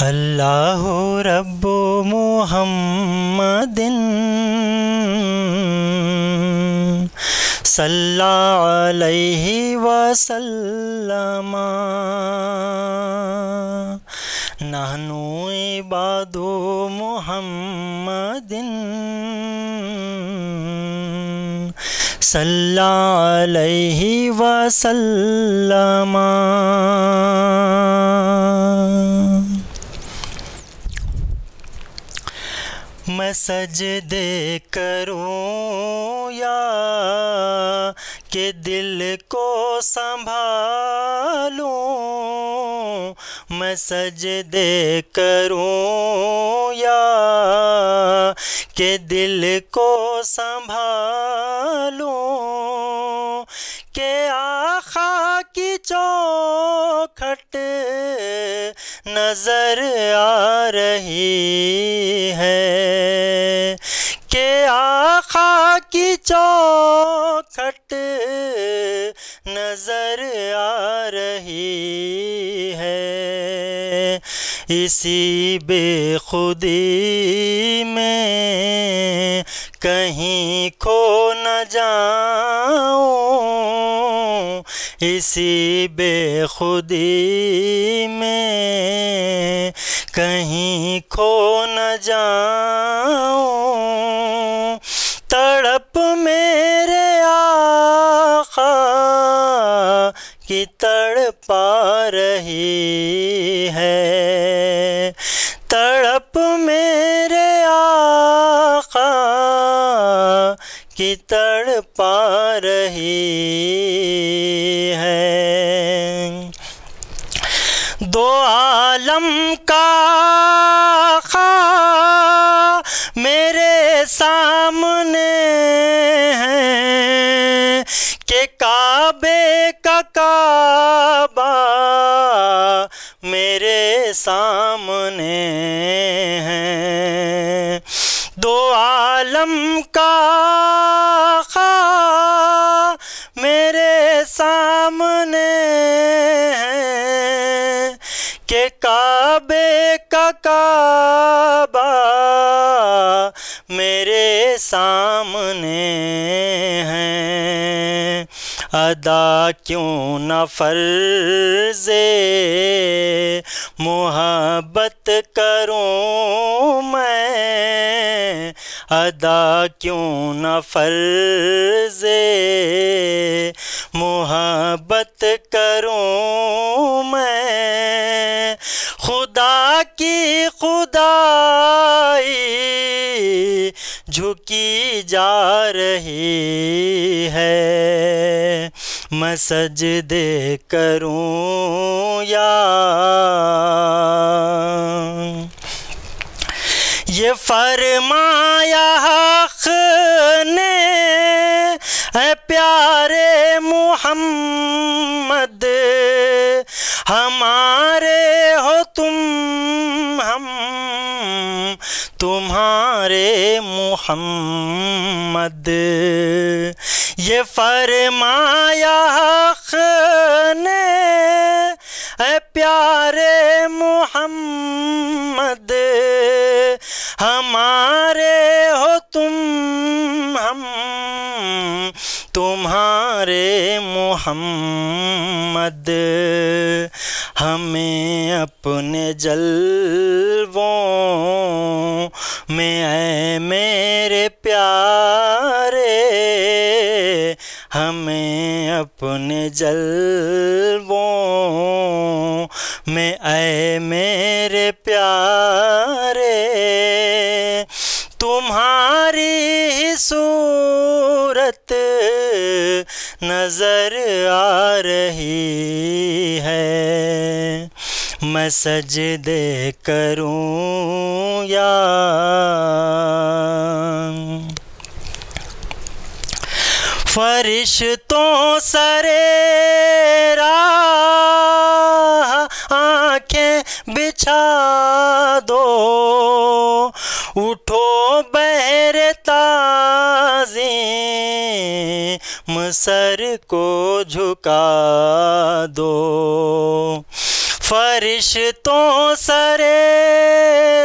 اللہ رب محمد صلی علیہ وسلم نحن عباد محمد صلی علیہ وسلم. میں سجدے کروں یا کہ دل کو سنبھالوں، میں سجدے کروں یا کہ دل کو سنبھالوں، کہ آقا کی چوکھٹ نظر آ رہی ہے، کہ آقا کی چوکھٹ نظر آ رہی ہے. اسی بے خودی میں کہیں کھو نہ جاؤں، اسی بے خودی میں کہیں کھو نہ جاؤں. تڑپ میرے آقا کی تڑپا رہی ہے، تڑپ میرے آقا کی تڑپا رہی ہے. دو عالم کا آقا میرے سامنے ہے، کہ کعبے کا کعبہ میرے سامنے ہے. دو عالم کا آقا میرے سامنے ہے، کہ کعبے کا کعبہ میرے سامنے ہے. ادا کیوں نہ فرض محبت کروں میں، ادا کیوں نہ فرض محبت کروں میں. خدا کی خدائی جھکی جا رہی ہے، میں سجدے کروں یا یہ فرمایا حق نے اے پیارے محمد، ہمارے ہو تم ہم تمہارے محمد. یہ فرمایا حق نے اے پیارے محمد، ہمارے ہو تم ہم تمہارے محمد. ہمیں اپنے جلووں میں اے میرے پیارے، ہمیں اپنے جلووں میں اے میرے پیارے، تمہاری ہی صورت نظر آ رہی ہے، میں سجدے کروں یا فرشتوں سرے راہ آنکھیں بچھا دو، اٹھو بہر تعظیم سر کو جھکا دو. فرشتوں سرے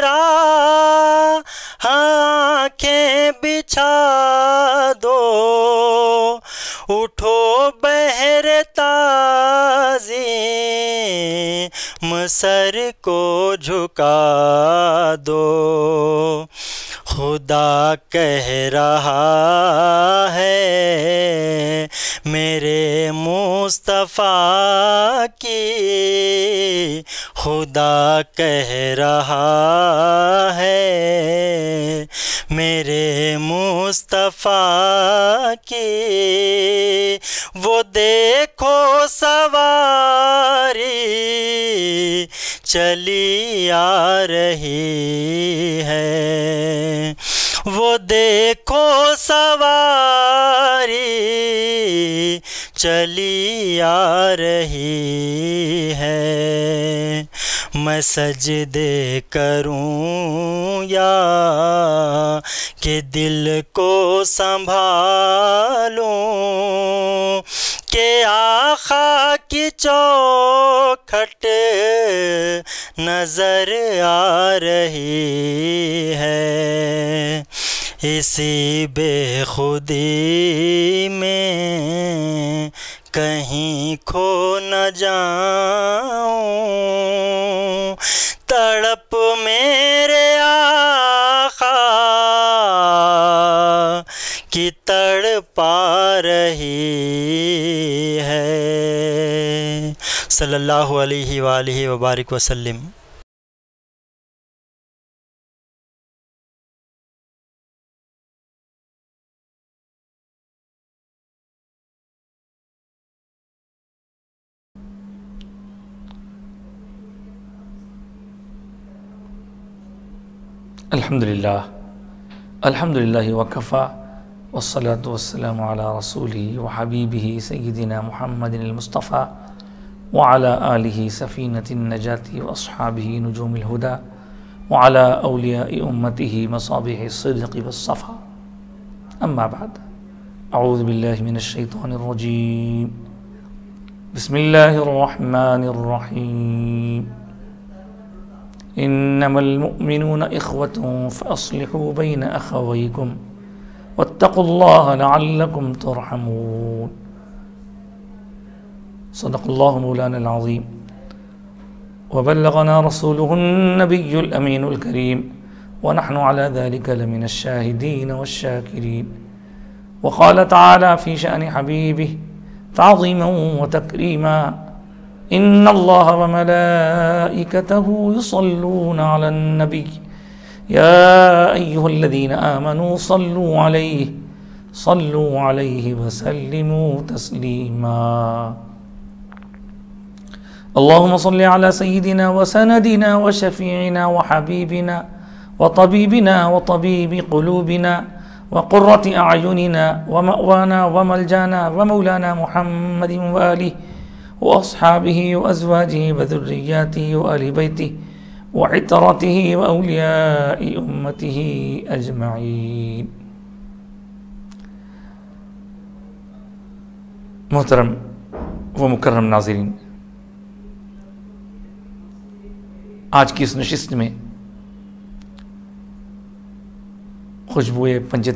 راہ آنکھیں بچھا دو، اٹھو بحر تعظیم سر کو جھکا دو، خدا کہہ رہا ہے میرے مصطفیٰ کی، خدا کہہ رہا ہے میرے مصطفیٰ کی، وہ دیکھو سواری چلی آ رہی ہے، وہ دیکھو سواری چلی آ رہی ہے، میں سجدے کروں یا کہ دل کو سنبھالوں، کہ آقا کی چوکھٹ نظر آ رہی ہے، اسی بے خودی میں کہیں کھو نہ جاؤں، تڑپ میرے آقا کی تڑپا رہی ہے، صلی اللہ علیہ وآلہ وبارک وسلم۔ الحمدللہ وکفا والصلاة والسلام علی رسولہ وحبیبہ سیدنا محمد المصطفیٰ وعلی آلہ سفینۃ النجاة واصحابہ نجوم الہدى وعلی اولیاء امتہ مصابیح الصدق والصفا، اما بعد، اعوذ باللہ من الشیطان الرجیم، بسم اللہ الرحمن الرحیم، انما المؤمنون اخوة فاصلحوا بین اخویکم واتقوا اللہ لعلکم ترحمون، صدق اللہ مولانا العظیم، وبلغنا رسوله النبی الامین الکریم، ونحن على ذلك لمن الشاہدین والشاکرین، وقال تعالی فی شأن حبیبہ تعظیما وتکریما، ان اللہ وملائکتہ یصلون علی النبی یا ایہا الذین آمنوا صلوا علیہ وسلموا تسلیما، اللہم صل علی سیدنا وسندنا وشفیعنا وحبیبنا وطبیبنا وطبیب قلوبنا وقرۃ اعیننا ومأوانا وملجانا ومولانا محمد وآلہ واصحابہ وازواجہ وذریاتہ وآل بیتہ وعطرتہ واولیاء امتہ اجمعین۔ محترم و مکرم ناظرین، آج کی اس نشست میں خوشبوئے پنج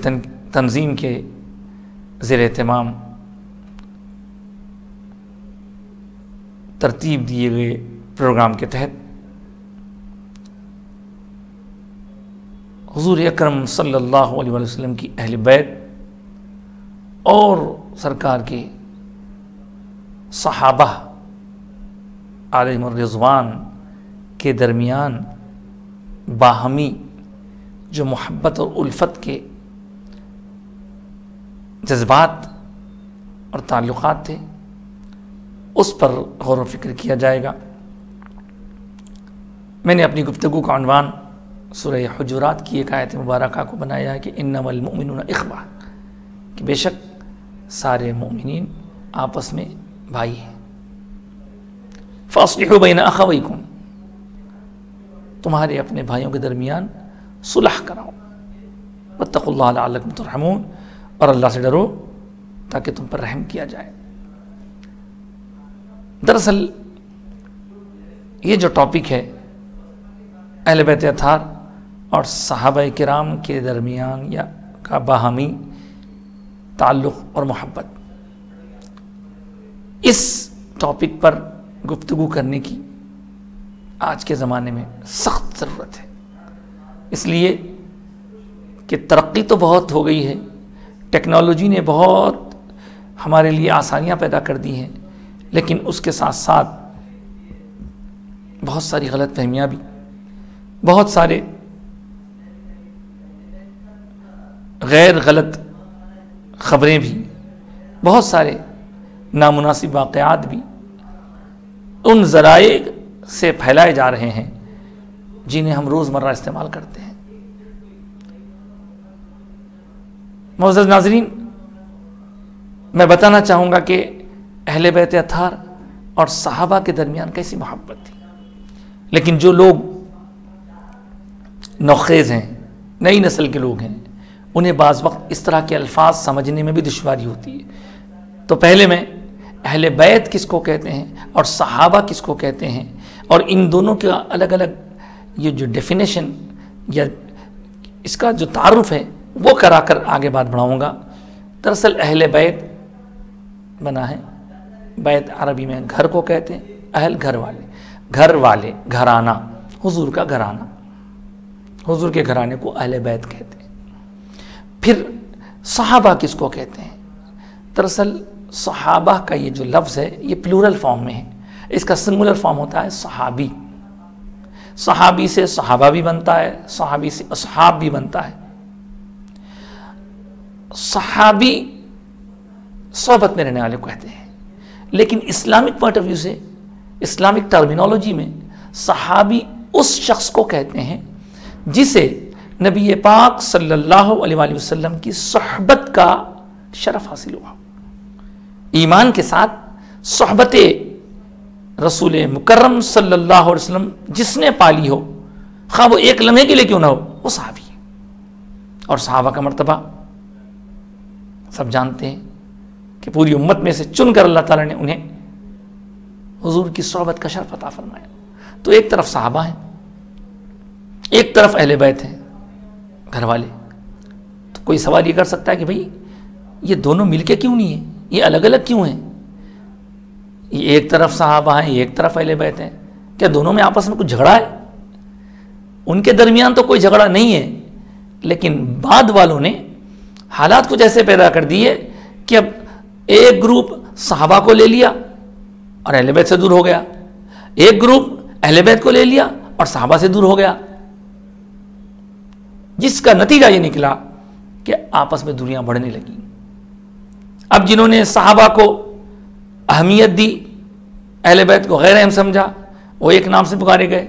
تنظیم کے زیر اہتمام ترتیب دیے گئے پروگرام کے تحت حضور اکرم صلی اللہ علیہ وسلم کی اہل بیت اور سرکار کے صحابہ علیہم الرضوان کے درمیان باہمی جو محبت اور الفت کے جذبات اور تعلقات تھے، اس پر غور و فکر کیا جائے گا۔ میں نے اپنی گفتگو کا عنوان سورہ حجرات کی ایک آیت مبارکہ کو بنایا ہے کہ انما المؤمنون اخوہ، کہ بے شک سارے مومنین آپس میں بھائی ہیں، فاصلحوا بین اخویکم، تمہارے اپنے بھائیوں کے درمیان صلح کراؤ، واتقوا اللہ لعلکم ترحمون، اور اللہ سے ڈرو تاکہ تم پر رحم کیا جائے۔ دراصل یہ جو ٹاپک ہے اہل بیت اطہار اور صحابہ کرام کے درمیان یا کا باہمی تعلق اور محبت، اس ٹاپک پر گفتگو کرنے کی آج کے زمانے میں سخت ضرورت ہے، اس لیے کہ ترقی تو بہت ہو گئی ہے، ٹیکنالوجی نے بہت ہمارے لیے آسانیاں پیدا کر دی ہیں، لیکن اس کے ساتھ ساتھ بہت ساری غلط فہمیاں بھی، بہت سارے غیر غلط خبریں بھی، بہت سارے نامناسب واقعات بھی ان ذرائع سے پھیلائے جا رہے ہیں جنہیں ہم روزمرہ استعمال کرتے ہیں۔ معزز ناظرین، میں بتانا چاہوں گا کہ اہل بیت اطہار اور صحابہ کے درمیان کیسی محبت تھی، لیکن جو لوگ نوخیز ہیں، نئی نسل کے لوگ ہیں، انہیں بعض وقت اس طرح کے الفاظ سمجھنے میں بھی دشواری ہوتی ہے۔ تو پہلے میں اہل بیت کس کو کہتے ہیں اور صحابہ کس کو کہتے ہیں اور ان دونوں کا الگ الگ یہ جو ڈیفینیشن یا اس کا جو تعارف ہے وہ کرا کر آگے بات بڑھاؤں گا۔ دراصل اہل بیت بنا ہے، بیت عربی میں گھر کو کہتے ہیں، اہل گھر والے، گھرانہ، حضور کا گھرانہ، حضور کے گھرانے کو اہل بیت کہتے ہیں۔ پھر صحابہ کس کو کہتے ہیں؟ دراصل صحابہ کا یہ جو لفظ ہے یہ پلورل فارم میں ہے، اس کا سنگولر فارم ہوتا ہے صحابی۔ صحابی سے صحابہ بھی بنتا ہے، صحابی سے اصحاب بھی بنتا ہے۔ صحابی صحبت میں رہنے والے کو کہتے ہیں، لیکن اسلامک پوائنٹ آف ویو سے، اسلامک ٹرمینالوجی میں صحابی اس شخص کو کہتے ہیں جسے نبی پاک صلی اللہ علیہ وآلہ وسلم کی صحبت کا شرف حاصل ہوا، ایمان کے ساتھ صحبت رسول مکرم صلی اللہ علیہ وسلم جس نے پالی ہو، خواہ وہ ایک لمحے کے لیے کیوں نہ ہو، وہ صحابی ہے۔ اور صحابہ کا مرتبہ سب جانتے ہیں کہ پوری امت میں سے چن کر اللہ تعالیٰ نے انہیں حضور کی صحبت کا شرف عطا فرمایا۔ تو ایک طرف صحابہ ہیں، ایک طرف اہل بیت ہیں، گھر والے۔ تو کوئی سوال یہ کر سکتا ہے کہ بھئی یہ دونوں مل کے کیوں نہیں ہیں، یہ الگ الگ کیوں ہیں؟ یہ ایک طرف صحابہ ہیں، ایک طرف اہل بیت ہیں، کیا دونوں میں آپس میں کچھ جھگڑا ہے؟ ان کے درمیان تو کوئی جھگڑا نہیں ہے، لیکن بعد والوں نے حالات کچھ ایسے پیدا کر دیے کہ اب ایک گروپ صحابہ کو لے لیا اور اہل بیت سے دور ہو گیا، ایک گروپ اہل بیت کو لے لیا اور صحابہ سے دور ہو گیا، جس کا نتیجہ یہ نکلا کہ آپس میں دوریاں بڑھنے لگیں۔ اب جنہوں نے صحابہ کو اہمیت دی، اہل بیت کو غیر اہم سمجھا، وہ ایک نام سے پکارے گئے،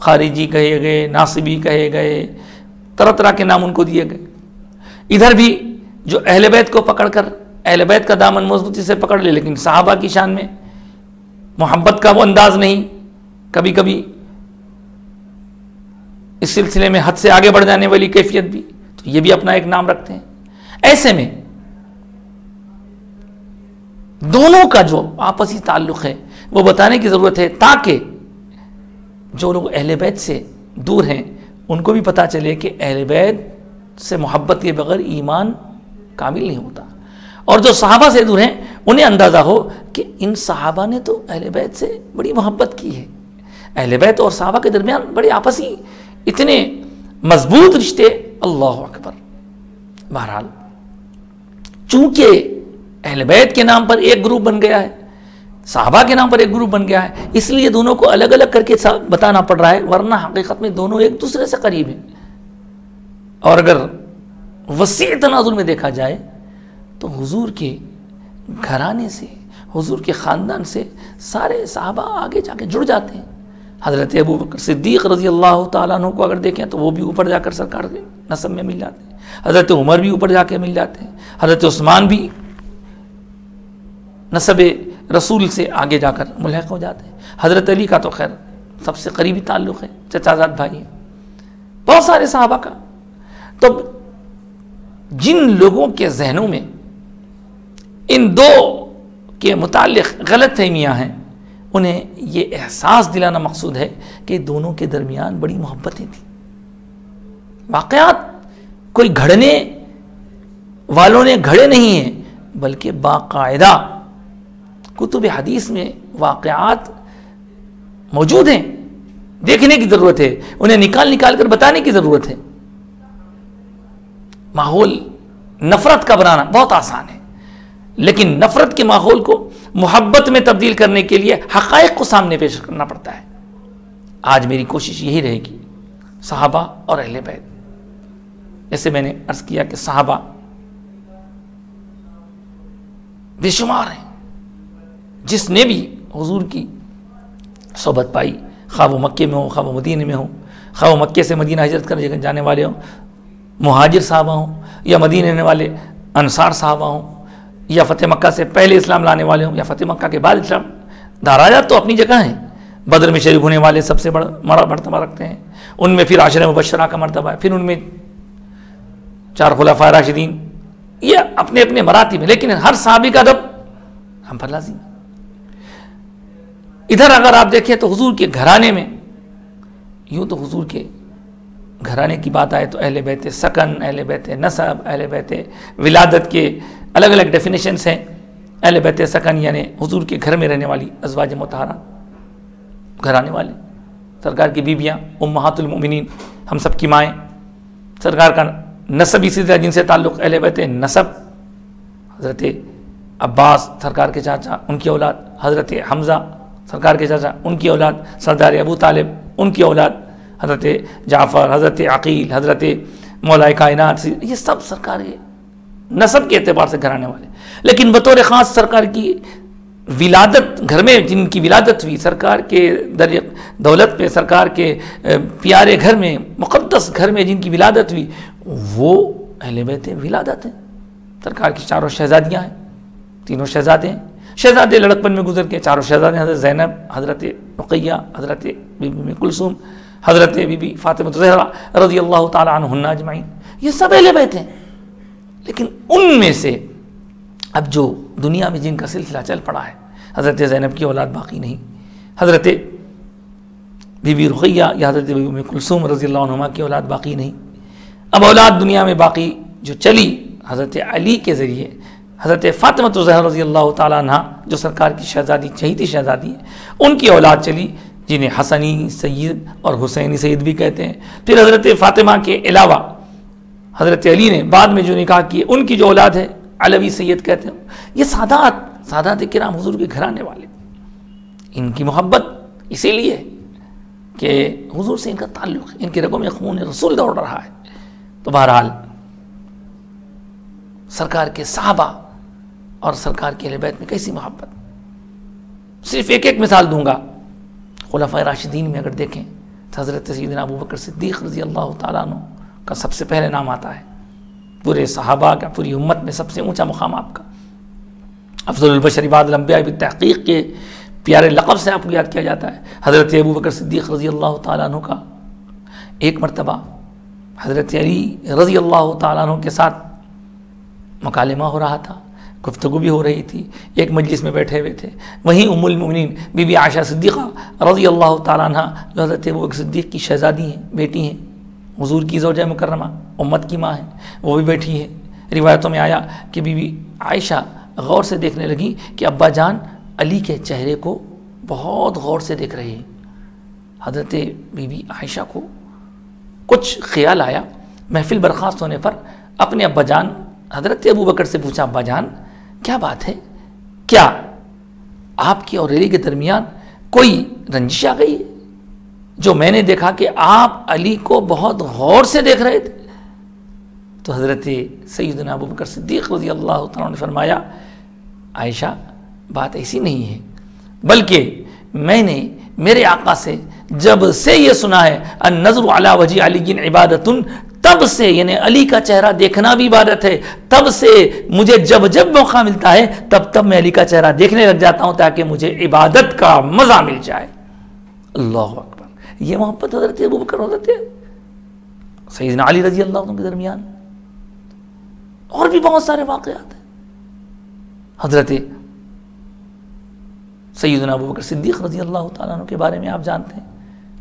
خارجی کہے گئے، ناصبی کہے گئے، طرح طرح کے نام ان کو دیے گئے۔ ادھر بھی جو اہل بیت کو پکڑ کر اہل بیت کا دامن مضبوطی سے پکڑ لے، لیکن صحابہ کی شان میں محبت کا وہ انداز نہیں، کبھی کبھی اس سلسلے میں حد سے آگے بڑھ جانے والی کیفیت بھی، تو یہ بھی اپنا ایک نام رکھتے ہیں۔ ایسے میں دونوں کا جو آپسی تعلق ہے وہ بتانے کی ضرورت ہے، تاکہ جو لوگ اہل بیت سے دور ہیں ان کو بھی پتہ چلے کہ اہل بیت سے محبت کے بغیر ایمان کامل نہیں ہوتا، اور جو صحابہ سے دور ہیں انہیں اندازہ ہو کہ ان صحابہ نے تو اہل بیت سے بڑی محبت کی ہے، اہل بیت اور صحابہ کے درمیان بڑے آپسی اتنے مضبوط رشتے، اللہ اکبر۔ بہرحال چونکہ اہل بیت کے نام پر ایک گروپ بن گیا ہے، صحابہ کے نام پر ایک گروپ بن گیا ہے، اس لیے دونوں کو الگ الگ کر کے بتانا پڑ رہا ہے، ورنہ حقیقت میں دونوں ایک دوسرے سے قریب ہیں۔ اور اگر وسیع تناظر میں دیکھا جائے تو حضور کے گھرانے سے، حضور کے خاندان سے سارے صحابہ آگے جا کے جڑ جاتے ہیں۔ حضرت ابو بکر صدیق رضی اللہ تعالیٰ عنہ کو اگر دیکھیں تو وہ بھی اوپر جا کر سرکار کے نسب میں مل جاتے ہیں، حضرت عمر بھی اوپر جا کے مل جاتے ہیں، حضرت عثمان بھی نسب رسول سے آگے جا کر ملحق ہو جاتے ہیں، حضرت علی کا تو خیر سب سے قریبی تعلق ہے، چچا زاد بھائی ہیں، بہت سارے صحابہ کا۔ تو جن لوگوں کے ذہنوں میں ان دو کے متعلق غلط فہمیاں ہیں، انہیں یہ احساس دلانا مقصود ہے کہ دونوں کے درمیان بڑی محبتیں تھیں. واقعات کوئی گھڑنے والوں نے گھڑے نہیں ہیں بلکہ باقاعدہ کتب حدیث میں واقعات موجود ہیں. دیکھنے کی ضرورت ہے, انہیں نکال کر بتانے کی ضرورت ہے. ماحول نفرت کا بنانا بہت آسان ہے, لیکن نفرت کے ماحول کو محبت میں تبدیل کرنے کے لیے حقائق کو سامنے پیش کرنا پڑتا ہے. آج میری کوشش یہی رہے گی, صحابہ اور اہل بیت, جیسے میں نے عرض کیا کہ صحابہ بے شمار ہیں. جس نے بھی حضور کی صحبت پائی, خواہ وہ مکے میں ہوں, خواہ وہ مدینے میں ہوں, خواہ وہ مکے سے مدینہ ہجرت کر جانے والے ہوں, مہاجر صحابہ ہوں, یا مدینے رہنے والے انصار صحابہ ہوں, یا فتح مکہ سے پہلے اسلام لانے والے ہوں, یا فتح مکہ کے بعد اسلام. دراجات تو اپنی جگہ ہیں. بدر میں شریک ہونے والے سب سے بڑا مرتبہ رکھتے ہیں, ان میں پھر عشرہ مبشرہ کا مرتبہ ہے, پھر ان میں 4 خلفائے راشدین, یہ اپنے اپنے مراتب ہیں. لیکن ہر صحابی کا ادب ہم پر لازم. ادھر اگر آپ دیکھیں تو حضور کے گھرانے میں, یوں تو حضور کے گھرانے کی بات آئے تو اہل بیت سکن, اہل بیت نسب, اہل بیت ولادت کے الگ الگ ڈیفینیشنز ہیں. اہل بیت سکن یعنی حضور کے گھر میں رہنے والی ازواج مطہرات, گھرانے والے, سرکار کی بیویاں, امہات المؤمنین, ہم سب کی مائیں. سرکار کا نسبی سلسلہ جن سے تعلق اہل بیت نسب, حضرت عباس سرکار کے چاچا, ان کی اولاد, حضرت حمزہ سرکار کے چاچا, ان کی اولاد, سردار ابو طالب ان کی اولاد, حضرت جعفر, حضرت عقیل, حضرت مولا کائنات, یہ سب سرکار کے نسب کے اعتبار سے گھرانے والے. لیکن بطور خاص سرکار کی ولادت, گھر میں جن کی ولادت ہوئی, سرکار کے دولت پہ, سرکار کے پیارے گھر میں, مقدس گھر میں جن کی ولادت ہوئی, وہ اہل بیت ولادت ہیں. سرکار کی 4 شہزادیاں ہیں, 3 شہزادے ہیں. شہزادے لڑکپن میں گزر کے 4 شہزادے, حضرت زینب, حضرت رقیہ, حضرت بی بی ام کلثوم, حضرت بی بی فاطمہ الزہرا رضی اللہ تعالی عنہن اجمعین, یہ سب اہل بیت ہیں. لیکن ان میں سے اب جو دنیا میں جن کا سلسلہ چل پڑا ہے, حضرت زینب کی اولاد باقی نہیں, حضرت بی بی رقیہ یا حضرت بی بی ام کلثوم رضی اللہ عنہما کی اولاد باقی نہیں. اب اولاد دنیا میں باقی جو چلی حضرت علی کے ذریعے, حضرت فاطمہ الزہرا رضی اللہ تعالیٰ عنہ جو سرکار کی شہزادی, چہیتی شہزادی ہے, ان کی اولاد چلی جنہیں حسنی سید اور حسینی سید بھی کہتے ہیں. پھر حضرت فاطمہ کے علاوہ حضرت علی نے بعد میں جو نکاح کیے, ان کی جو اولاد ہے علوی سید کہتے ہیں. یہ سادات کرام حضور کے گھرانے والے, ان کی محبت اسی لیے کہ حضور سے ان کا تعلق, ان کے رگوں میں خون رسول دوڑ رہا ہے. تو بہرحال سرکار کے صحابہ اور سرکار کے اہل بیت میں کیسی محبت. صرف ایک مثال دوں گا. خلفائے راشدین میں اگر دیکھیں تو حضرت سیدنا ابو بکر صدیق رضی اللہ تعالیٰ عنہ کا سب سے پہلے نام آتا ہے. پورے صحابہ کا, پوری امت میں سب سے اونچا مقام آپ کا. افضل البشر بعد الانبیاء بالتحقیق کے پیارے لقب سے آپ کو یاد کیا جاتا ہے. حضرت ابو بکر صدیق رضی اللہ تعالیٰ عنہ کا ایک مرتبہ حضرت علی رضی اللہ تعالیٰ عنہ کے ساتھ مکالمہ ہو رہا تھا, گفتگو بھی ہو رہی تھی. ایک مجلس میں بیٹھے ہوئے تھے, وہیں ام المؤمنین بی بی عائشہ صدیقہ رضی اللہ تعالیٰ عنہ جو حضرت ابو بکر صدیق کی شہزادی ہیں, بیٹی ہیں, حضور کی زوجہ مکرمہ, امت کی ماں ہیں, وہ بھی بیٹھی ہے. روایتوں میں آیا کہ بی بی عائشہ غور سے دیکھنے لگی کہ ابا جان علی کے چہرے کو بہت غور سے دیکھ رہے ہیں. حضرت بی بی عائشہ کو کچھ خیال آیا. محفل برخاست ہونے پر اپنے ابا جان حضرت ابو بکر سے پوچھا, ابا جان کیا بات ہے, کیا آپ کی اور علی کے درمیان کوئی رنجش آ گئی ہے؟ جو میں نے دیکھا کہ آپ علی کو بہت غور سے دیکھ رہے تھے. تو حضرت سیدنا ابو بکر صدیق رضی اللہ تعالیٰ نے فرمایا, عائشہ بات ایسی نہیں ہے, بلکہ میں نے میرے آقا سے جب سے یہ سنا ہے النظر علی وجہ علی عبادت, تب سے یعنی علی کا چہرہ دیکھنا بھی عبادت ہے, تب سے مجھے جب موقع ملتا ہے تب میں علی کا چہرہ دیکھنے لگ جاتا ہوں تاکہ مجھے عبادت کا مزہ مل جائے. اللہ اکبر. یہ محبت حضرت ابو بکر حضرت سیدنا علی رضی اللہ عنہ کے درمیان. اور بھی بہت سارے واقعات ہیں. حضرت سیدنا ابوبکر صدیق رضی اللہ تعالیٰ عنہ کے بارے میں آپ جانتے ہیں،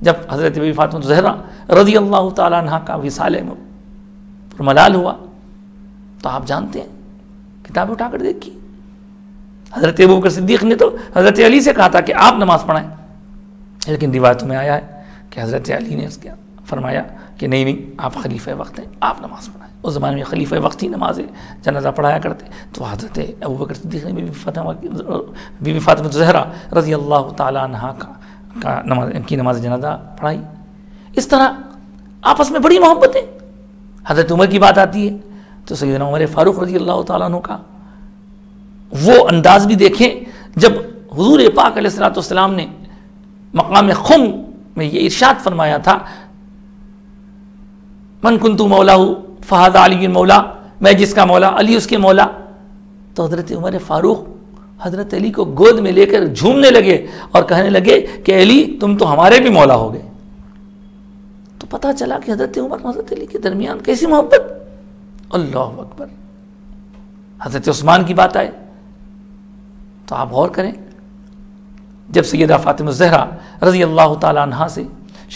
جب حضرت بی بی فاطمہ زہرا رضی اللہ تعالیٰ عنہ کا وصال ملال ہوا تو آپ جانتے ہیں کتابیں اٹھا کر دیکھی، حضرت ابوبکر صدیق نے تو حضرت علی سے کہا تھا کہ آپ نماز پڑھائیں، لیکن روایتوں میں آیا ہے کہ حضرت علی نے اس کے فرمایا کہ نہیں آپ خلیفہ وقت ہیں، آپ نماز پڑھائیں۔ اس زمانے میں خلیفہ وقت ہی نماز جنازہ پڑھایا کرتے، تو حضرت ابوبکر صدیق نے بی بی فاطمہ زہرا رضی اللہ تعالیٰ عنہ کی نماز جنازہ پڑھائی۔ اس طرح آپس میں بڑی محبت ہے۔ حضرت عمر کی بات آتی ہے تو سیدنا عمر فاروق رضی اللہ تعالیٰ عنہ کا وہ انداز بھی دیکھیں جب حضور پاک علیہ الصلوۃ والسلام نے مقام خم میں یہ ارشاد فرمایا تھا، من کنت مولا فہذا علی مولا، میں جس کا مولا علی اس کے مولا، تو حضرت عمر فاروق حضرت علی کو گود میں لے کر جھومنے لگے اور کہنے لگے کہ علی تم تو ہمارے بھی مولا ہو گئے۔ تو پتہ چلا کہ حضرت عمر اور حضرت علی کے درمیان کیسی محبت، اللہ اکبر۔ حضرت عثمان کی بات آئے تو آپ غور کریں، جب سیدہ فاطمہ زہرا رضی اللہ تعالیٰ عنہا سے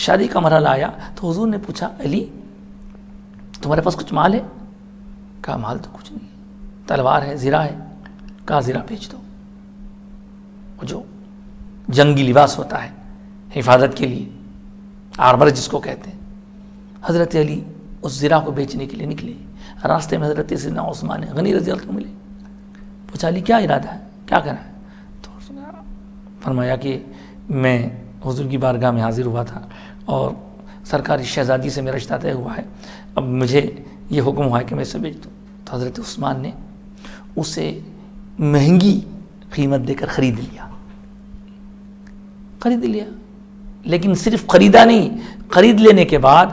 شادی کا مرحلہ آیا تو حضور نے پوچھا علی تمہارے پاس کچھ مال ہے؟ کہا مال تو کچھ نہیں ہے، تلوار ہے، زرہ ہے، کہا زرہ بیچ دو۔ وہ جو جنگی لباس ہوتا ہے حفاظت کے لیے، آرمر جس کو کہتے ہیں، حضرت علی اس زرہ کو بیچنے کے لیے نکلے، راستے میں حضرت سیدنا عثمان غنی رضی اللہ عنہ ملے، پوچھا علی کیا ارادہ ہے، کیا کرنا ہے؟ تو فرمایا کہ میں حضور کی بارگاہ میں حاضر ہوا تھا اور سرکاری شہزادی سے میرا رشتہ طے ہوا ہے، اب مجھے یہ حکم ہوا ہے کہ میں اسے بیچ دوں۔ تو حضرت عثمان نے اسے مہنگی قیمت دے کر خرید لیا، لیکن صرف خریدا نہیں، خرید لینے کے بعد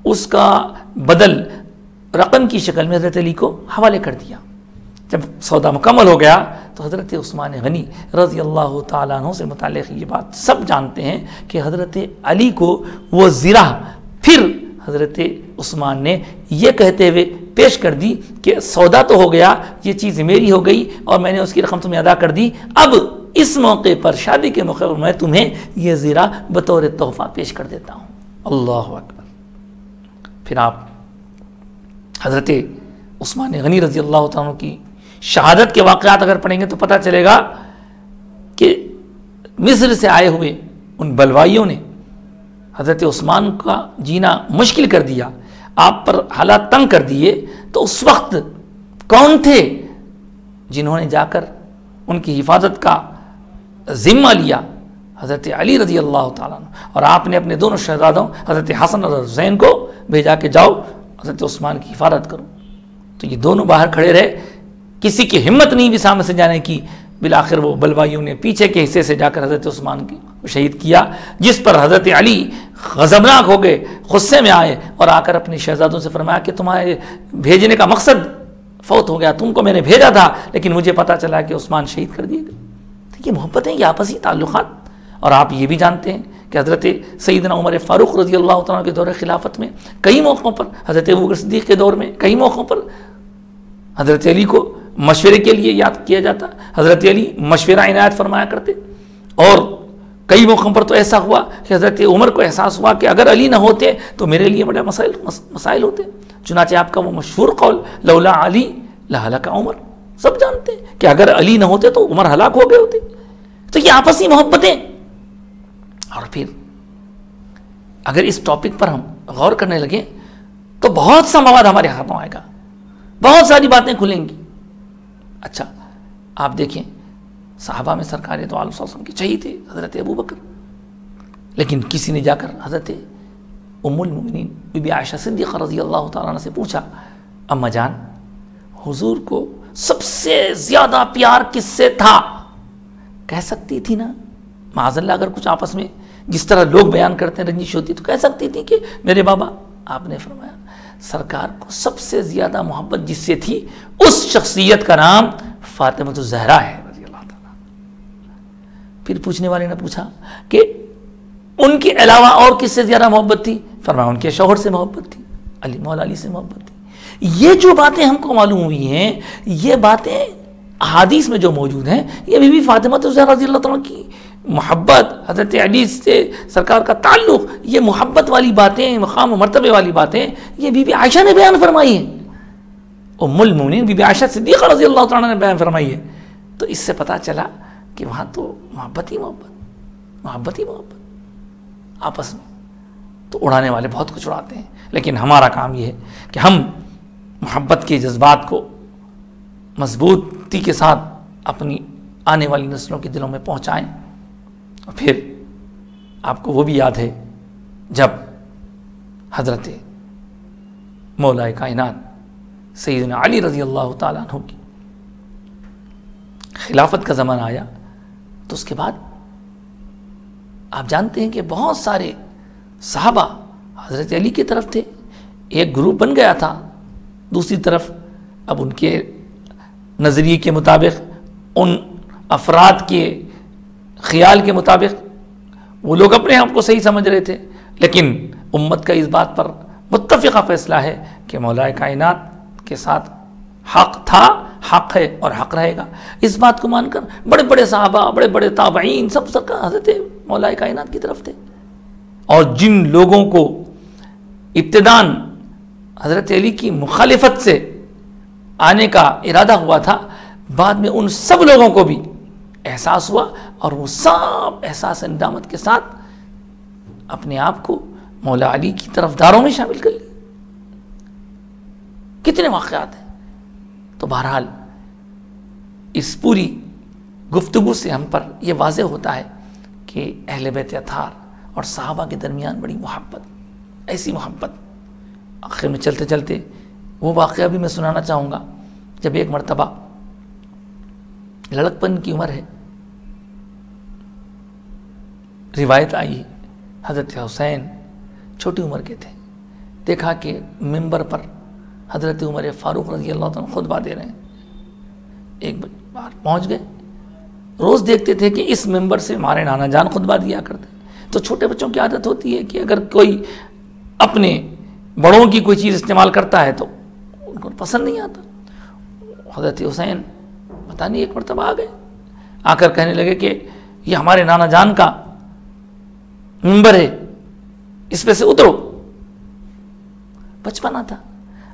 اس کا بدل رقم کی شکل میں حضرت علی کو حوالے کر دیا۔ جب سودا مکمل ہو گیا تو حضرت عثمان غنی رضی اللہ تعالیٰ عنہ سے متعلق یہ بات سب جانتے ہیں کہ حضرت علی کو وہ زرہ پھر حضرت عثمان نے یہ کہتے ہوئے پیش کر دی کہ سودا تو ہو گیا، یہ چیز میری ہو گئی اور میں نے اس کی رقم تمہیں ادا کر دی، اب اس موقع پر شادی کے موقع پر میں تمہیں یہ زرہ بطور تحفہ پیش کر دیتا ہوں۔ اللہ اکبر۔ پھر آپ حضرت عثمان غنی رضی اللہ تعالیٰ عنہ کی شہادت کے واقعات اگر پڑھیں گے تو پتہ چلے گا کہ مصر سے آئے ہوئے ان بلوائیوں نے حضرت عثمان کا جینا مشکل کر دیا، آپ پر حالات تنگ کر دیے، تو اس وقت کون تھے جنہوں نے جا کر ان کی حفاظت کا ذمہ لیا؟ حضرت علی رضی اللہ تعالیٰ عنہ، اور آپ نے اپنے دونوں شہزادوں حضرت حسن اور حسین کو بھیجا کہ جاؤ حضرت عثمان کی حفاظت کرو۔ تو یہ دونوں باہر کھڑے رہے، کسی کی ہمت نہیں بھی سامنے سے جانے کی، بالآخر وہ بلوائیوں نے پیچھے کے حصے سے جا کر حضرت عثمان کی شہید کیا، جس پر حضرت علی غضبناک ہو گئے، غصے میں آئے اور آ کر اپنے شہزادوں سے فرمایا کہ تمہارے بھیجنے کا مقصد فوت ہو گیا، تم کو میں نے بھیجا تھا لیکن مجھے پتا چلا کہ عثمان شہید کر دیے گئے۔ یہ محبتیں، یہ آپسی تعلقات۔ اور آپ یہ بھی جانتے ہیں کہ حضرت سیدنا عمر فاروق رضی اللہ تعالیٰ کے دور خلافت میں کئی موقعوں پر، حضرت ابوبکر صدیق کے دور میں کئی موقعوں پر حضرت علی کو مشورے کے لیے یاد کیا جاتا، حضرت علی مشورہ عنایت فرمایا کرتے، اور کئی موقعوں پر تو ایسا ہوا کہ حضرت عمر کو احساس ہوا کہ اگر علی نہ ہوتے تو میرے لیے بڑے مسائل ہوتے۔ چنانچہ آپ کا وہ مشہور قول لولا علی لہلک عمر، سب جانتے ہیں کہ اگر علی نہ ہوتے تو عمر ہلاک ہو گئے ہوتے۔ تو یہ آپسی محبتیں۔ اور پھر اگر اس ٹاپک پر ہم غور کرنے لگیں تو بہت سا مواد ہمارے ہاتھوں آئے گا، بہت ساری باتیں کھلیں گی۔ اچھا آپ دیکھیں، صحابہ میں سرکار دو عالم صلی اللہ علیہ وسلم کے چہی تھے حضرت ابوبکر، لیکن کسی نے جا کر حضرت ام المؤمنین بی بی عائشہ صدیقہ رضی اللہ تعالیٰ عنہ سے پوچھا، اماں جان حضور کو سب سے زیادہ پیار کس سے تھا؟ کہہ سکتی تھی نا، معاذ اللہ اگر کچھ آپس میں جس طرح لوگ بیان کرتے ہیں رنجش ہوتی تو کہہ سکتی تھی کہ میرے بابا۔ آپ نے فرمایا سرکار کو سب سے زیادہ محبت جس سے تھی اس شخصیت کا نام فاطمہ الزہرا ہے رضی اللہ تعالیٰ۔ پھر پوچھنے والے نے پوچھا کہ ان کے علاوہ اور کس سے زیادہ محبت تھی؟ فرمایا ان کے شوہر سے محبت تھی، علی مولا علی سے محبت تھی۔ یہ جو باتیں ہم کو معلوم ہوئی ہیں، یہ باتیں احادیث میں جو موجود ہیں یہ بی بی فاطمہ الزہرا رضی اللہ تعالیٰ کی محبت، حضرت علی سے سرکار کا تعلق، یہ محبت والی باتیں، مقام و مرتبے والی باتیں یہ بی بی عائشہ نے بیان فرمائی ہیں، ام المومنین بی بی عائشہ صدیقہ رضی اللہ تعالیٰ نے بیان فرمائی ہے. تو اس سے پتہ چلا کہ وہاں تو محبت ہی محبت آپس میں. تو اڑانے والے بہت کچھ اڑاتے ہیں، لیکن ہمارا کام یہ ہے کہ ہم محبت کے جذبات کو مضبوطی کے ساتھ اپنی آنے والی نسلوں کے دلوں میں پہنچائیں. اور پھر آپ کو وہ بھی یاد ہے جب حضرت مولا کائنات سیدنا علی رضی اللہ تعالیٰ عنہ کی خلافت کا زمانہ آیا، تو اس کے بعد آپ جانتے ہیں کہ بہت سارے صحابہ حضرت علی کی طرف تھے. ایک گروپ بن گیا تھا. دوسری طرف اب ان کے نظریے کے مطابق، ان افراد کے خیال کے مطابق وہ لوگ اپنے آپ کو صحیح سمجھ رہے تھے، لیکن امت کا اس بات پر متفقہ فیصلہ ہے کہ مولا کائنات کے ساتھ حق تھا، حق ہے اور حق رہے گا. اس بات کو مان کر بڑے بڑے صحابہ، بڑے بڑے تابعین سب حضرت مولا کائنات کی طرف تھے. اور جن لوگوں کو ابتداً حضرت علی کی مخالفت سے آنے کا ارادہ ہوا تھا، بعد میں ان سب لوگوں کو بھی احساس ہوا اور وہ سب احساس ندامت کے ساتھ اپنے آپ کو مولا علی کی طرفداروں میں شامل کر لی. کتنے واقعات ہیں. تو بہرحال اس پوری گفتگو سے ہم پر یہ واضح ہوتا ہے کہ اہل بیت اطہار اور صحابہ کے درمیان بڑی محبت، ایسی محبت. آخر میں چلتے چلتے وہ واقعہ بھی میں سنانا چاہوں گا. جب ایک مرتبہ لڑکپن کی عمر ہے، روایت آئی حضرت حسین چھوٹی عمر کے تھے، دیکھا کہ ممبر پر حضرت عمر فاروق رضی اللہ عنہ خطبہ دے رہے ہیں. ایک بار پہنچ گئے. روز دیکھتے تھے کہ اس ممبر سے ہمارے نانا جان خطبہ دیا کرتے. تو چھوٹے بچوں کی عادت ہوتی ہے کہ اگر کوئی اپنے بڑوں کی کوئی چیز استعمال کرتا ہے تو ان کو پسند نہیں آتا. حضرت حسین پتہ نہیں ایک مرتبہ آ گئے، آ کر کہنے لگے کہ یہ ہمارے نانا جان کا ممبر ہے، اس پہ سے اترو. بچپنا تھا.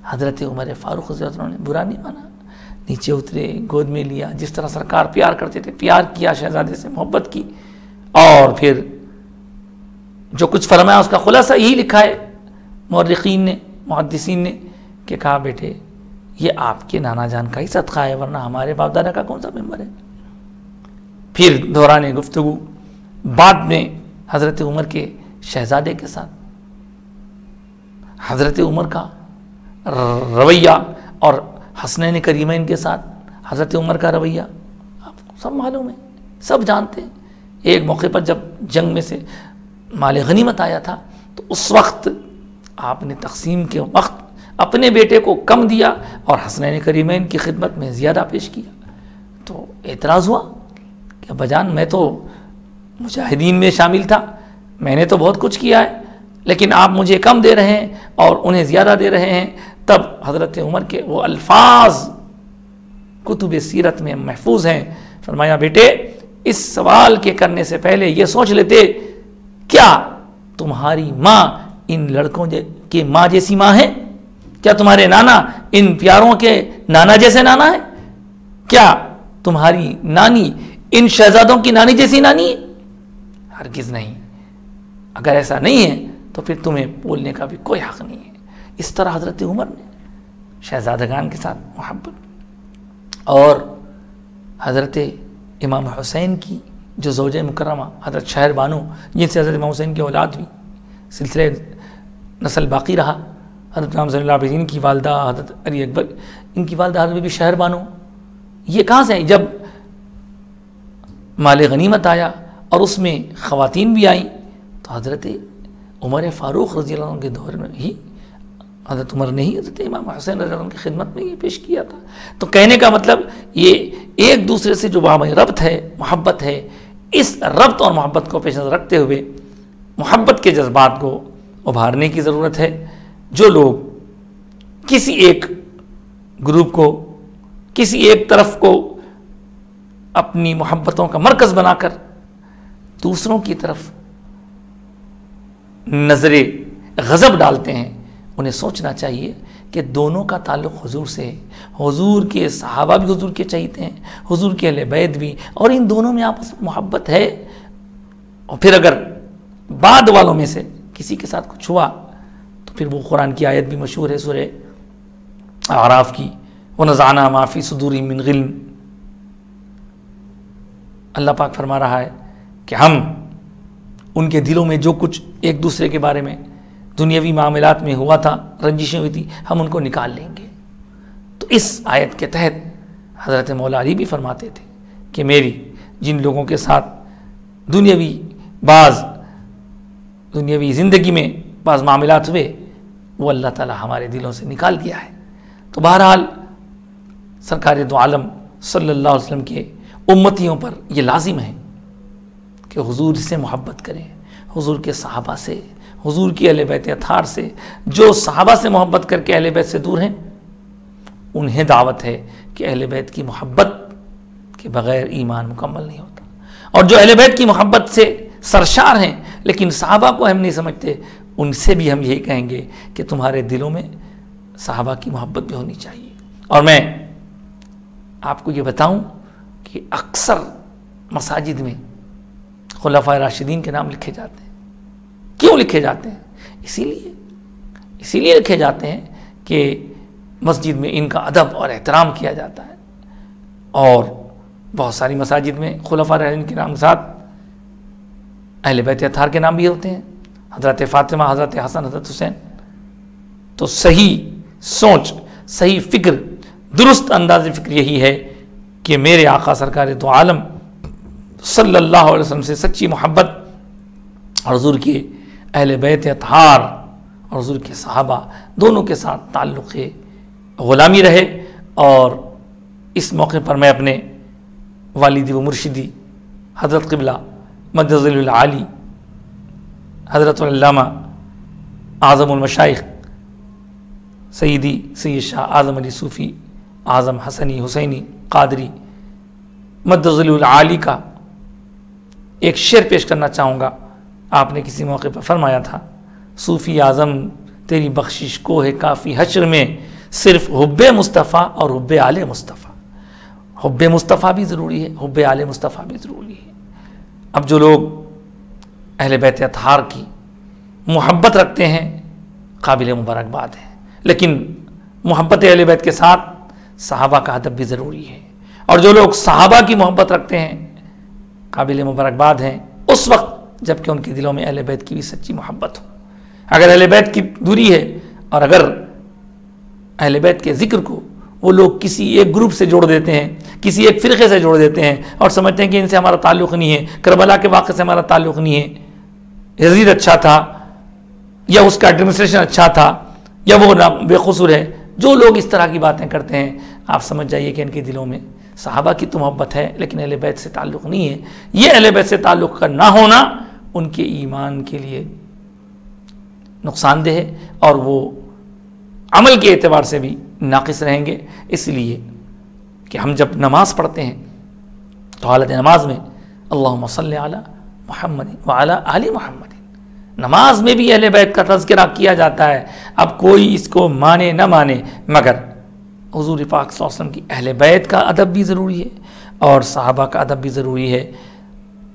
حضرت عمر فاروق رضی اللہ عنہ نے برا نہیں مانا، نیچے اترے، گود میں لیا. جس طرح سرکار پیار کرتے تھے پیار کیا، شہزادے سے محبت کی، اور پھر جو کچھ فرمایا اس کا خلاصہ یہی لکھا ہے مورخین نے، محدثین نے، کہ کہا بیٹے یہ آپ کے نانا جان کا ہی صدقہ ہے، ورنہ ہمارے باپ دادا کا کون سا ممبر ہے. پھر دوران گفتگو بعد میں حضرت عمر کے شہزادے کے ساتھ حضرت عمر کا رویہ اور حسنین کریمین کے ساتھ حضرت عمر کا رویہ آپ کو سب معلوم ہے، سب جانتے ہیں. ایک موقع پر جب جنگ میں سے مال غنیمت آیا تھا تو اس وقت آپ نے تقسیم کے وقت اپنے بیٹے کو کم دیا اور حسنین کریمین کی خدمت میں زیادہ پیش کیا. تو اعتراض ہوا کہ ابا میں تو مجاہدین میں شامل تھا، میں نے تو بہت کچھ کیا ہے، لیکن آپ مجھے کم دے رہے ہیں اور انہیں زیادہ دے رہے ہیں. تب حضرت عمر کے وہ الفاظ کتب سیرت میں محفوظ ہیں. فرمایا بیٹے اس سوال کے کرنے سے پہلے یہ سوچ لیتے کیا تمہاری ماں ان لڑکوں کی ماں جیسی ماں ہے؟ کیا تمہارے نانا ان پیاروں کے نانا جیسے نانا ہے؟ کیا تمہاری نانی ان شہزادوں کی نانی جیسی نانی ہے؟ ہرگز نہیں. اگر ایسا نہیں ہے تو پھر تمہیں بولنے کا بھی کوئی حق نہیں ہے. اس طرح حضرت عمر نے شہزادگان کے ساتھ محبت. اور حضرت امام حسین کی جو زوجہ مکرمہ حضرت شہر بانو، جن سے حضرت امام حسین کی اولاد ہوئی، سلسلہ نسل باقی رہا. حضرت امام زین العابدین کی والدہ حضرت علی اکبر، ان کی والدہ حضرت بی شہر بانو، یہ کہاں سے آئی؟ جب مال غنیمت آیا اور اس میں خواتین بھی آئیں تو حضرت عمر فاروق رضی اللہ عنہ کے دور میں ہی حضرت عمر نے ہی حضرت امام حسین رضی اللہ عنہ کی خدمت میں یہ پیش کیا تھا. تو کہنے کا مطلب یہ ایک دوسرے سے جو باہمی ربط ہے، محبت ہے، اس ربط اور محبت کو پیش نظر رکھتے ہوئے محبت کے جذبات کو ابھارنے کی ضرورت ہے. جو لوگ کسی ایک گروپ کو، کسی ایک طرف کو اپنی محبتوں کا مرکز بنا کر دوسروں کی طرف نظر غضب ڈالتے ہیں، انہیں سوچنا چاہیے کہ دونوں کا تعلق حضور سے ہے. حضور کے صحابہ بھی حضور کے چہیتے ہیں، حضور کے اہل بیت بھی، اور ان دونوں میں آپس میں محبت ہے. اور پھر اگر بعد والوں میں سے کسی کے ساتھ کچھ ہوا تو پھر وہ قرآن کی آیت بھی مشہور ہے سورہ اعراف کی، وَنَزَعْنَا مَا فِي صُدُورِهِم مِّن غِلٍّ. اللہ پاک فرما رہا ہے کہ ہم ان کے دلوں میں جو کچھ ایک دوسرے کے بارے میں دنیاوی معاملات میں ہوا تھا، رنجشیں ہوئی تھی، ہم ان کو نکال لیں گے. تو اس آیت کے تحت حضرت مولا علی بھی فرماتے تھے کہ میری جن لوگوں کے ساتھ دنیاوی زندگی میں بعض معاملات ہوئے وہ اللہ تعالی ہمارے دلوں سے نکال دیا ہے. تو بہرحال سرکار دو عالم صلی اللہ علیہ وسلم کے امتیوں پر یہ لازم ہے کہ حضور سے محبت کریں، حضور کے صحابہ سے، حضور کی اہل بیت اطہار سے. جو صحابہ سے محبت کر کے اہل بیت سے دور ہیں انہیں دعوت ہے کہ اہل بیت کی محبت کے بغیر ایمان مکمل نہیں ہوتا. اور جو اہل بیت کی محبت سے سرشار ہیں لیکن صحابہ کو ہم نہیں سمجھتے، ان سے بھی ہم یہی کہیں گے کہ تمہارے دلوں میں صحابہ کی محبت بھی ہونی چاہیے. اور میں آپ کو یہ بتاؤں کہ اکثر مساجد میں خلفائے راشدین کے نام لکھے جاتے ہیں. کیوں لکھے جاتے ہیں؟ اسی لیے لکھے جاتے ہیں کہ مسجد میں ان کا ادب اور احترام کیا جاتا ہے. اور بہت ساری مساجد میں خلفائے راشدین کے نام کے ساتھ اہل بیت اطہار کے نام بھی ہوتے ہیں، حضرت فاطمہ، حضرت حسن، حضرت حسین. تو صحیح سوچ، صحیح فکر، درست انداز فکر یہی ہے کہ میرے آقا سرکار دو عالم صلی اللہ علیہ وسلم سے سچی محبت اور حضور کے اہل بیت اطہار اور حضور کے صحابہ دونوں کے ساتھ تعلق غلامی رہے. اور اس موقع پر میں اپنے والدی و مرشدی حضرت قبلہ مجد ذل العالی حضرت العلامہ اعظم المشائخ سیدی سید شاہ اعظم علی صوفی اعظم حسنی حسینی قادری مجد ذل العالی کا ایک شعر پیش کرنا چاہوں گا. آپ نے کسی موقع پر فرمایا تھا، صوفی اعظم تیری بخشش کو ہے کافی حشر میں، صرف حب مصطفیٰ اور حب آل مصطفیٰ. حب مصطفیٰ بھی ضروری ہے، حب آل مصطفیٰ بھی ضروری ہے. اب جو لوگ اہل بیت اطہار کی محبت رکھتے ہیں قابل مبارکباد ہیں، لیکن محبت اہل بیت کے ساتھ صحابہ کا ادب بھی ضروری ہے. اور جو لوگ صحابہ کی محبت رکھتے ہیں قابل مبارکباد ہیں اس وقت جب کہ ان کے دلوں میں اہل بیت کی بھی سچی محبت ہو. اگر اہل بیت کی دوری ہے اور اگر اہل بیت کے ذکر کو وہ لوگ کسی ایک گروپ سے جوڑ دیتے ہیں، کسی ایک فرقے سے جوڑ دیتے ہیں اور سمجھتے ہیں کہ ان سے ہمارا تعلق نہیں ہے، کربلا کے واقعے سے ہمارا تعلق نہیں ہے، یزید اچھا تھا یا اس کا ایڈمنسٹریشن اچھا تھا یا وہ بے قصور ہے، جو لوگ اس طرح کی باتیں کرتے ہیں آپ سمجھ جائیے کہ ان کے دلوں میں صحابہ کی تو محبت ہے لیکن اہل بیت سے تعلق نہیں ہے. یہ اہل بیت سے تعلق کا نہ ہونا ان کے ایمان کے لیے نقصان دہ ہے اور وہ عمل کے اعتبار سے بھی ناقص رہیں گے. اس لیے کہ ہم جب نماز پڑھتے ہیں تو حالت نماز میں اللہم صلی علی محمد وعلی آل محمد، نماز میں بھی اہل بیت کا تذکرہ کیا جاتا ہے. اب کوئی اس کو مانے نہ مانے مگر حضور پاک صلی اللہ علیہ وسلم کی اہل بیت کا ادب بھی ضروری ہے اور صحابہ کا ادب بھی ضروری ہے.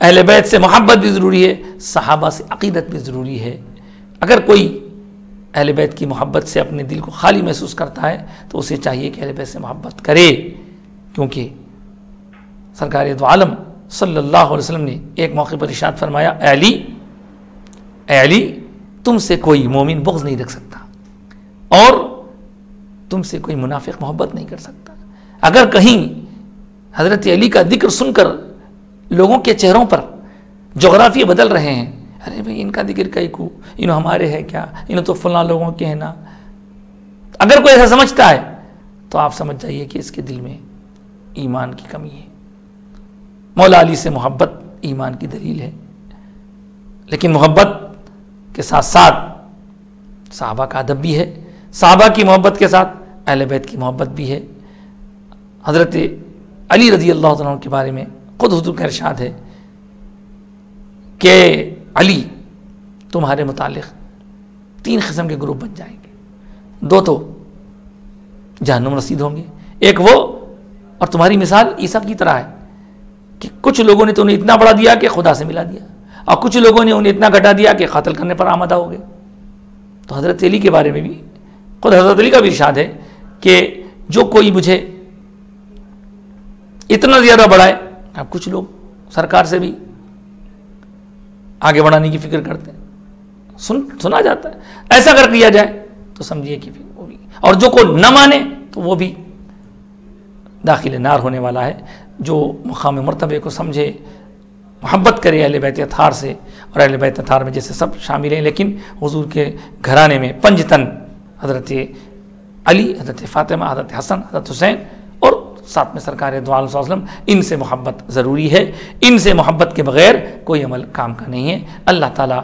اہل بیت سے محبت بھی ضروری ہے، صحابہ سے عقیدت بھی ضروری ہے. اگر کوئی اہل بیت کی محبت سے اپنے دل کو خالی محسوس کرتا ہے تو اسے چاہیے کہ اہل بیت سے محبت کرے، کیونکہ سرکار دو عالم صلی اللہ علیہ وسلم نے ایک موقع پر ارشاد فرمایا، اے علی تم سے کوئی مومن بغض نہیں رکھ سکتا اور تم سے کوئی منافق محبت نہیں کر سکتا. اگر کہیں حضرت علی کا ذکر سن کر لوگوں کے چہروں پر جغرافیے بدل رہے ہیں، ارے بھئی ان کا ذکر کئی کو، انہوں ہمارے ہے کیا، انہوں تو فلاں لوگوں کے ہیں نا، اگر کوئی ایسا سمجھتا ہے تو آپ سمجھ جائیے کہ اس کے دل میں ایمان کی کمی ہے. مولا علی سے محبت ایمان کی دلیل ہے، لیکن محبت کے ساتھ ساتھ صحابہ کا ادب بھی ہے، صحابہ کی محبت کے ساتھ اہل بیت کی محبت بھی ہے. حضرت علی رضی اللہ تعالیٰ عنہ کے بارے میں خود حضور کا ارشاد ہے کہ علی تمہارے متعلق 3 قسم کے گروپ بن جائیں گے، 2 تو جہنم رسید ہوں گے، ایک وہ اور تمہاری مثال عیسیٰ کی طرح ہے کہ کچھ لوگوں نے تو انہیں اتنا بڑا دیا کہ خدا سے ملا دیا، اور کچھ لوگوں نے انہیں اتنا گھٹا دیا کہ قتل کرنے پر آمادہ ہو گئے۔ تو حضرت علی کے بارے میں بھی خود حضرت علی کا بھی ارشاد ہے کہ جو کوئی مجھے اتنا زیادہ بڑھائے، اب کچھ لوگ سرکار سے بھی آگے بڑھانے کی فکر کرتے ہیں، سنا جاتا ہے، ایسا اگر کیا جائے تو سمجھیے کہ وہ بھی، اور جو کو نہ مانے تو وہ بھی داخل نار ہونے والا ہے۔ جو مقام مرتبے کو سمجھے، محبت کرے اہل بیت اطہار سے، اور اہل بیت اطہار میں جیسے سب شامل ہیں، لیکن حضور کے گھرانے میں پنجتن حضرت علی، حضرت فاطمہ، حضرت حسن، حضرت حسین، اور ساتھ میں سرکار دو عالم صلی اللہ علیہ وسلم، ان سے محبت ضروری ہے۔ ان سے محبت کے بغیر کوئی عمل کام کا نہیں ہے۔ اللہ تعالیٰ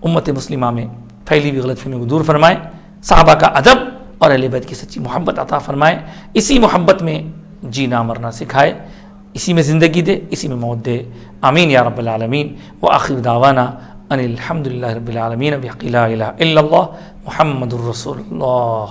امت مسلمہ میں پھیلی ہوئی غلط فہمی کو دور فرمائے، صحابہ کا ادب اور اہل بیت کی سچی محبت عطا فرمائے، اسی محبت میں جینا مرنا سکھائے، اسی میں زندگی دے، اسی میں موت دے، آمین یا رب العالمین۔ وآخر دعوانا ان الحمد للہ رب العالمین، بحق لا الہ الا اللہ محمد الرسول اللہ۔